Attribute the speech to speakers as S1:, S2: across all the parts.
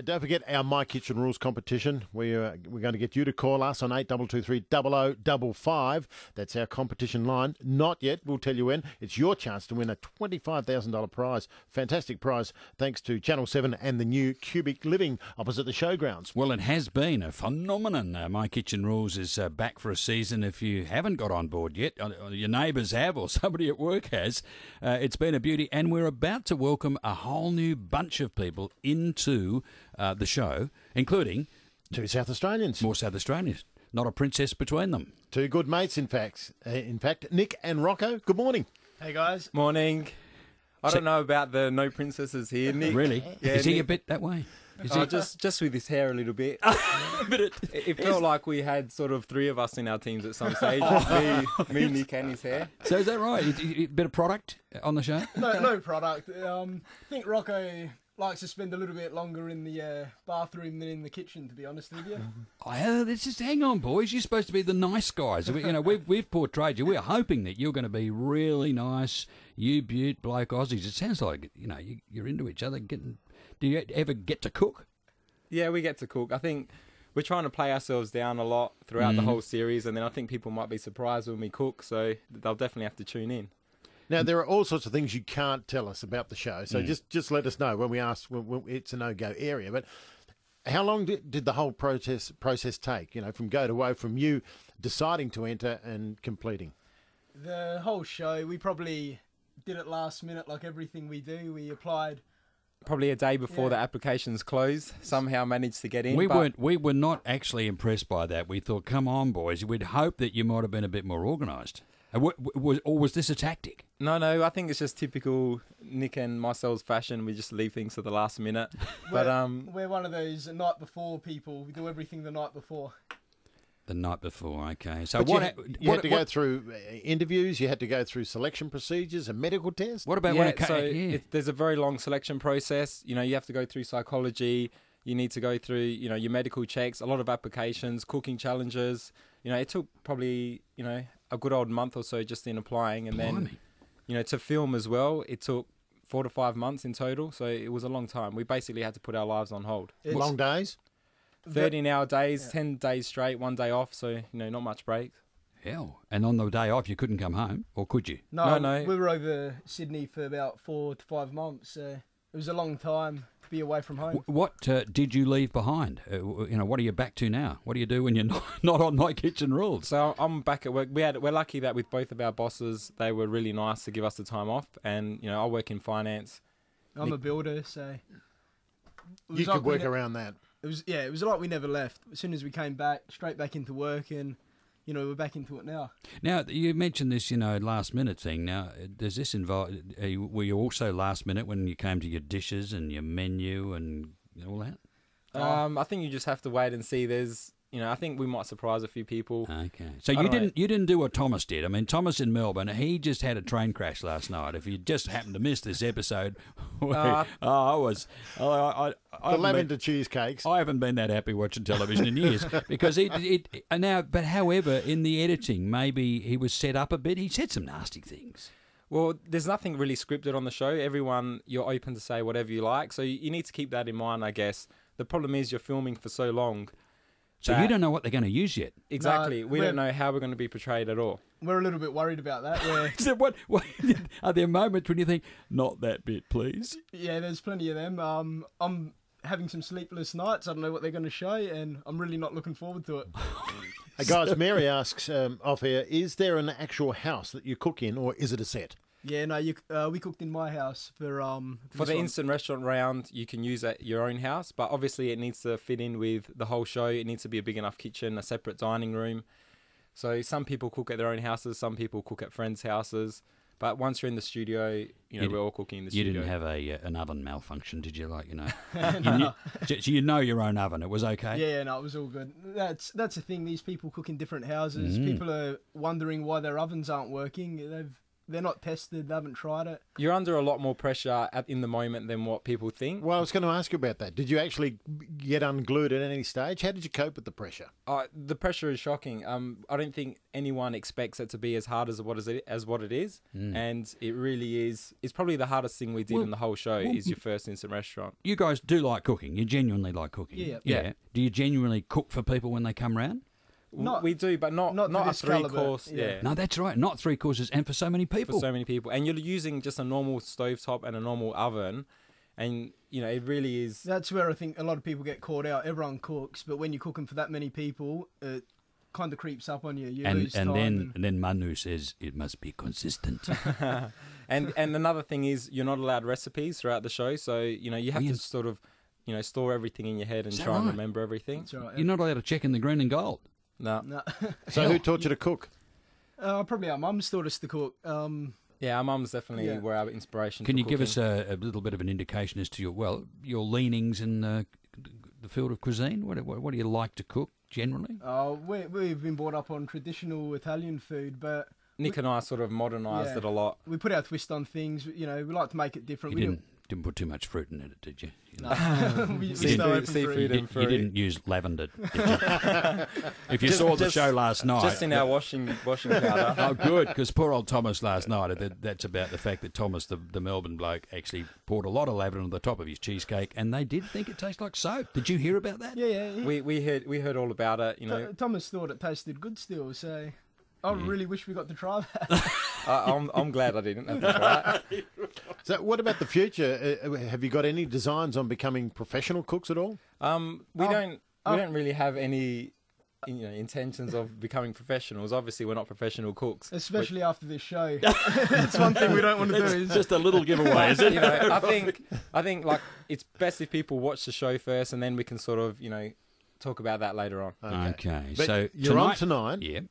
S1: Don't forget our My Kitchen Rules competition. We're going to get you to call us on 8223 0055. That's our competition line. Not yet. We'll tell you when. It's your chance to win a $25,000 prize. Fantastic prize thanks to Channel 7 and the new Cubic Living opposite the showgrounds.
S2: Well, it has been a phenomenon. My Kitchen Rules is back for a season. If you haven't got on board yet, your neighbours have or somebody at work has, it's been a beauty. And we're about to welcome a whole new bunch of people into the show, including
S1: 2 South Australians.
S2: More South Australians. Not a princess between them. 2
S1: good mates, in fact. Nick and Rocco, good morning.
S3: Hey, guys.
S4: Morning. I don't know about the no princesses here, Nick.
S2: Really?
S4: Yeah,
S2: is he
S4: Nick,
S2: a bit that way?
S4: Just with his hair a little bit.
S2: But
S4: it felt like we had sort of 3 of us in our teams at some stage. me, Nick, and his hair.
S2: So is that right? A bit of product on the show?
S3: No product. I think Rocco likes to spend a little bit longer in the bathroom than in the kitchen, to be honest with you.
S2: Let's just hang on, boys. You're supposed to be the nice guys. We've portrayed you. We're hoping that you're going to be really nice, you beaut bloke Aussies. It sounds like you're into each other. Do you ever get to cook?
S4: Yeah, we get to cook. I think we're trying to play ourselves down a lot throughout the whole series, and then I think people might be surprised when we cook, so they'll definitely have to tune in.
S1: Now, there are all sorts of things you can't tell us about the show, so just let us know when we ask. When it's a no-go area. But how long did the whole process take, from go to woe, from you deciding to enter and completing?
S3: The whole show, we probably did it last minute like everything we do. We applied
S4: probably a day before the applications closed, somehow managed to get in.
S2: We were not actually impressed by that. We thought, come on, boys, we'd hope that you might have been a bit more organised. Or was this a tactic?
S4: No, I think it's just typical Nick and myself's fashion. We just leave things to the last minute.
S3: We're one of those night before people. We do everything the night before.
S2: The night before, okay. So
S1: you had to go through interviews, you had to go through selection procedures, a medical test?
S2: What about when it came?
S4: There's a very long selection process. You have to go through psychology. You need to go through, your medical checks, a lot of applications, cooking challenges. It took probably, a good old month or so just in applying. And then, to film as well, it took 4 to 5 months in total. So it was a long time. We basically had to put our lives on hold.
S1: Long days?
S4: 13-hour days, 10 days straight, 1 day off. So, not much breaks.
S2: Hell. And on the day off, you couldn't come home, or could you?
S3: No. We were over Sydney for about 4 to 5 months. So it was a long time to be away from home.
S2: What did you leave behind? What are you back to now? What do you do when you're not on My Kitchen Rules?
S4: So I'm back at work. We're lucky that with both of our bosses, they were really nice to give us the time off. And, I work in finance.
S3: I'm a builder, so...
S1: You could work around that.
S3: It was like we never left. As soon as we came back, straight back into work, and we're back into it now.
S2: Now, you mentioned this, last minute thing. Now, does this involve? Were you also last minute when you came to your dishes and your menu and all that?
S4: I think you just have to wait and see. There's, I think we might surprise a few people.
S2: Okay, so you didn't do what Thomas did. I mean, Thomas in Melbourne, he just had a train crash last night. If you just happened to miss this episode,
S1: the lavender cheesecakes.
S2: I haven't been that happy watching television in years because But however, in the editing, maybe he was set up a bit. He said some nasty things.
S4: Well, there's nothing really scripted on the show. Everyone, you're open to say whatever you like. So you need to keep that in mind, I guess. The problem is you're filming for so long.
S2: So you don't know what they're going to use yet.
S4: Exactly. We don't know how we're going to be portrayed at all.
S3: We're a little bit worried about that.
S2: So what are there moments when you think, not that bit, please?
S3: Yeah, there's plenty of them. I'm having some sleepless nights. I don't know what they're going to show, and I'm really not looking forward to it.
S1: Hey guys, Mary asks off here, is there an actual house that you cook in, or is it a set?
S3: Yeah, no, we cooked in my house for
S4: the instant restaurant round. You can use at your own house, but obviously it needs to fit in with the whole show. It needs to be a big enough kitchen, a separate dining room. So some people cook at their own houses, some people cook at friends' houses. But once you're in the studio, we're all cooking in the studio.
S2: You didn't have an oven malfunction, did you?
S3: No.
S2: You know your own oven. It was okay?
S3: Yeah, no, it was all good. That's the thing. These people cook in different houses. People are wondering why their ovens aren't working. they're not tested, they haven't tried it.
S4: You're under a lot more pressure in the moment than what people think.
S1: Well, I was going to ask you about that. Did you actually get unglued at any stage? How did you cope with the pressure?
S4: The pressure is shocking. I don't think anyone expects it to be as hard as what it is, and it really is. It's probably the hardest thing we did in the whole show is your first instant restaurant.
S2: You guys do like cooking. You genuinely like cooking.
S3: Yeah.
S2: Do you genuinely cook for people when they come round?
S4: We do, but not
S3: to
S4: a
S3: this caliber,
S4: 3-course. Yeah.
S2: No, that's right. Not 3 courses, and for so many people.
S4: For so many people, and you're using just a normal stovetop and a normal oven, and it really is.
S3: That's where I think a lot of people get caught out. Everyone cooks, but when you're cooking for that many people, it kind of creeps up on you. You lose time.
S2: And then Manu says it must be consistent.
S4: and another thing is you're not allowed recipes throughout the show, so you have to sort of store everything in your head and try and remember everything.
S3: That's right,
S2: You're not allowed to check in the green and gold.
S4: No.
S1: So who taught you to cook?
S3: Probably our mums taught us to cook.
S4: Yeah, our mums definitely were our inspiration.
S2: Can
S4: for
S2: you give
S4: cooking.
S2: us a little bit of an indication as to your leanings in the field of cuisine? What do you like to cook generally?
S3: We've been brought up on traditional Italian food, but
S4: Nick and I sort of modernised it a lot.
S3: we put our twist on things. We like to make it different.
S2: You didn't put too much fruit in it, did you?
S3: We
S4: Seafood and fruit.
S2: You didn't use lavender, did you? If you saw the show last night.
S4: Just in our washing powder.
S2: Oh, good, because poor old Thomas last night, that's about the fact that Thomas, the Melbourne bloke, actually poured a lot of lavender on the top of his cheesecake, and they did think it tasted like soap. Did you hear about that?
S3: Yeah.
S4: We heard all about it,
S3: Thomas thought it tasted good still, so I really wish we got to try that.
S4: I'm glad I didn't have to try it.
S1: So what about the future? Have you got any designs on becoming professional cooks at all?
S4: We don't really have any intentions of becoming professionals. Obviously, we're not professional cooks.
S3: Especially after this show. It's one thing we don't want to do.
S2: It's just a little giveaway, is it?
S4: I think like it's best if people watch the show first, and then we can sort of talk about that later on.
S2: Okay,
S1: But
S2: so
S1: you're on tonight.
S2: Yeah.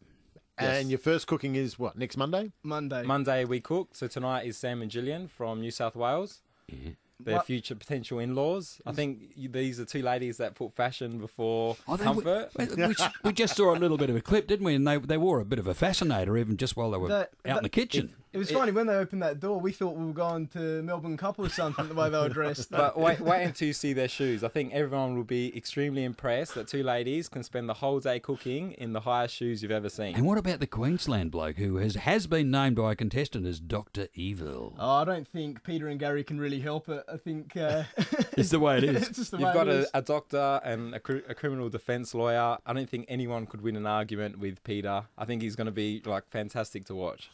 S1: And your first cooking is what, next Monday?
S3: Monday
S4: We cook. So tonight is Sam and Gillian from New South Wales.
S2: Yeah.
S4: Their future potential in-laws. I think these are two ladies that put fashion before comfort.
S2: We just saw a little bit of a clip, didn't we? And they wore a bit of a fascinator even just while they were out in the kitchen.
S3: It was funny when they opened that door. We thought we were going to Melbourne Couple or something. The way they were dressed.
S4: But wait until you see their shoes. I think everyone will be extremely impressed that two ladies can spend the whole day cooking in the highest shoes you've ever seen.
S2: And what about the Queensland bloke who has been named by a contestant as Dr. Evil?
S3: Oh, I don't think Peter and Gary can really help it. I think
S2: it's the way it is.
S3: It's just the
S4: You've
S3: way
S4: got
S3: it is.
S4: a doctor and a criminal defence lawyer. I don't think anyone could win an argument with Peter. I think he's going to be fantastic to watch.